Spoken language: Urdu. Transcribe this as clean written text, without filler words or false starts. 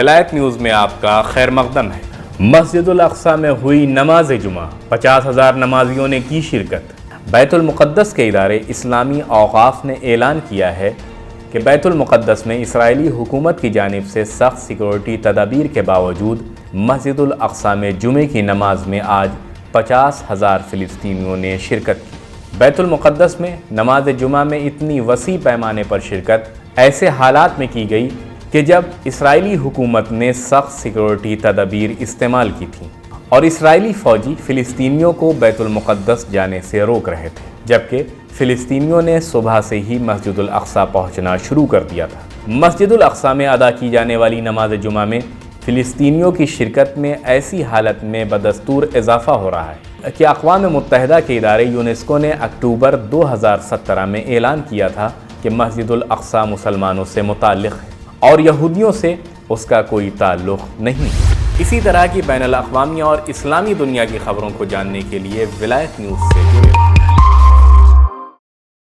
ولایت نیوز میں آپ کا خیر مقدم ہے۔ مسجد الاقصی میں ہوئی نماز جمعہ، 50,000 نمازیوں نے کی شرکت۔ بیت المقدس کے ادارے اسلامی اوقاف نے اعلان کیا ہے کہ بیت المقدس میں اسرائیلی حکومت کی جانب سے سخت سیکورٹی تدابیر کے باوجود مسجد الاقصی میں جمعے کی نماز میں آج 50,000 فلسطینیوں نے شرکت کی۔ بیت المقدس میں نماز جمعہ میں اتنی وسیع پیمانے پر شرکت ایسے حالات میں کی گئی کہ جب اسرائیلی حکومت نے سخت سیکورٹی تدابیر استعمال کی تھیں اور اسرائیلی فوجی فلسطینیوں کو بیت المقدس جانے سے روک رہے تھے، جبکہ فلسطینیوں نے صبح سے ہی مسجد الاقصی پہنچنا شروع کر دیا تھا۔ مسجد الاقصی میں ادا کی جانے والی نماز جمعہ میں فلسطینیوں کی شرکت میں ایسی حالت میں بدستور اضافہ ہو رہا ہے کہ اقوام متحدہ کے ادارے یونیسکو نے اکتوبر 2017 میں اعلان کیا تھا کہ مسجد الاقصی مسلمانوں سے متعلق ہے اور یہودیوں سے اس کا کوئی تعلق نہیں۔ اسی طرح کی بین الاقوامی اور اسلامی دنیا کی خبروں کو جاننے کے لیے ولایت نیوز سے جڑے رہیں۔